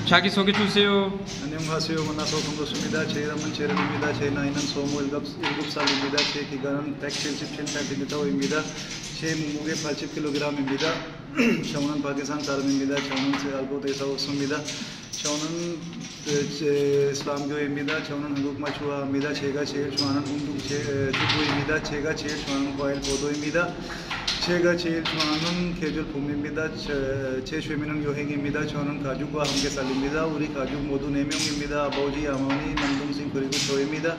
자기 소개 주세요. 안녕하세요. 만나서 반갑습니다. 제 이름은 제레미입니다. 제 나이는 27살입니다. 제 기간은 177cm입니다. 제 몸무게 80kg입니다. 저는 파키스탄 사람입니다. 저는 알보에서 왔습니다. 저는 이슬람교입니다. 저는 한국말 좋아합니다. 제가 제일 좋아하는 운동 축구입니다. 제가 제일 좋아하는 과일 포도입니다. 제가 제일 좋아하는 계절 봄입니다. 제 취미는 여행입니다. 저는 가족과 함께 살립니다. 우리 가족 모두 4명입니다. 아버지, 어머니, 남동생 그리고 저입니다.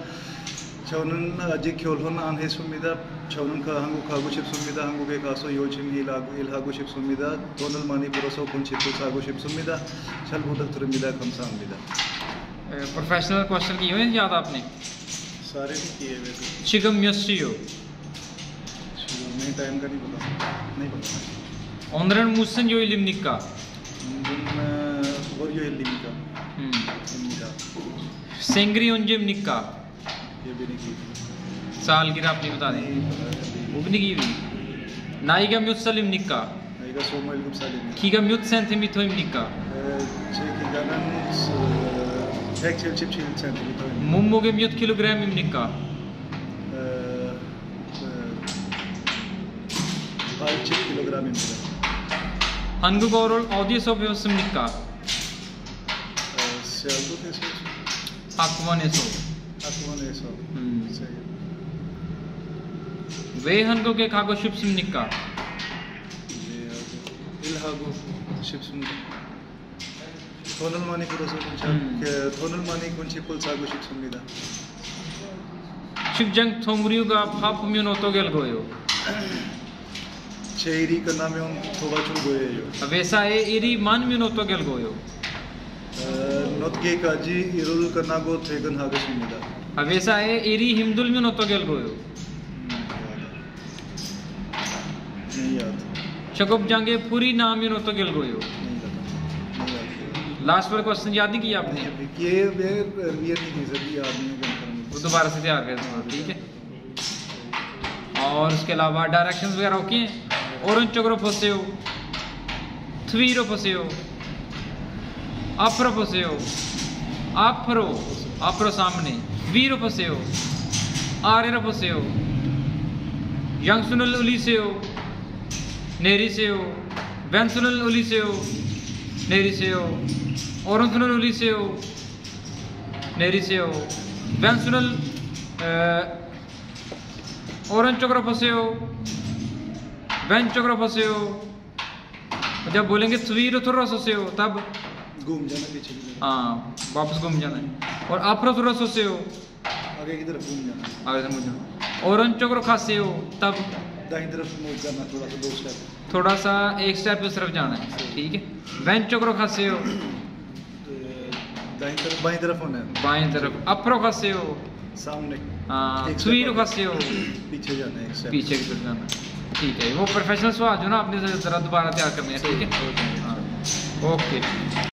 저는 아직 결혼 안 했습니다. 저는 한국 가고 싶습니다. 한국에 가서 열심히 일하고 싶습니다. 돈을 많이 벌어서 건축도 사고 싶습니다. 잘 부탁드립니다. 감사합니다. Professional question किए हुए हैं याद आपने? सारे भी किए वैसे। 지금 몇 시요? नहीं टाइम का नहीं पता। 오늘은 무슨 요일입니까? 월요일입니다. 생일이 언제입니까? ये भी नहीं की। सालगिरह अपनी बता दें। वो भी नहीं की हुई। 나이가 몇 살입니까? 나이가 27살입니다. 키가 몇 센티미터입니까? 제 기간은 177cm입니다. 몸무게 몇 킬로그램입니까? 80kg입니다. 한국어를 어디서 배웠습니까? 세알도에서. 학원에서. 학원에서. 왜 한국에 가고 싶습니까? 일하고 싶습니다. 돈을 많이 벌어서 돈을 많이 건축을 사고 싶습니다. 직장 동료가 바쁘면 어떻게 할 거예요? 제 일이 끝나면 도와줄 거예요. 회사에 일이 많으면 어떻게 할 거예요? 늦게까지 일을 끝나고 퇴근하겠습니다. 회사에 일이 힘들면 어떻게 할 거예요? 작업장에 불이 나면 어떻게 할 거예요? लास्ट वाला क्वेश्चन याद नहीं किया आपने? वो दोबारा से तैयार कर दूंगा, ठीक है? और उसके अलावा डायरेक्शंस वगैरह ओके हैं? 오른쪽으로 보세요. 뒤로 보세요. 앞으로 보세요. 앞으로 सामने. 위로 보세요. 아래로 보세요. 양손을 올리세요. 내리세요. 왼손을 올리세요. 내리세요. 오른손을 올리세요. 내리세요. 왼손을 오른쪽으로 보세요. 왼쪽으로 보세요. जब बोलेंगे स्वीर थोड़ा सोचेओ तब घूम जाना पीछे की तरफ। हाँ वापस घूम जाना है और 앞으로 थोड़ा सोचेओ आगे की तरफ घूम जाना। आगे से मुझे 오른쪽으로 가세요 तब दाहिनी तरफ मूव करना थोड़ा सा 2 स्टेप। थोड़ा सा एक स्टेप उस तरफ जाना है, ठीक है? 왼쪽으로 가세요 बाईं तरफ होना है। बाएं तरफ 앞으로 가세요 सामने। स्वीर 가세요 पीछे जाना है एक स्टेप। पीछे की तरफ जाना, ठीक है? वो प्रोफेशनल सवाल जो ना आपने जरा दोबारा तैयार करने हैं, ठीक है? हाँ ओके।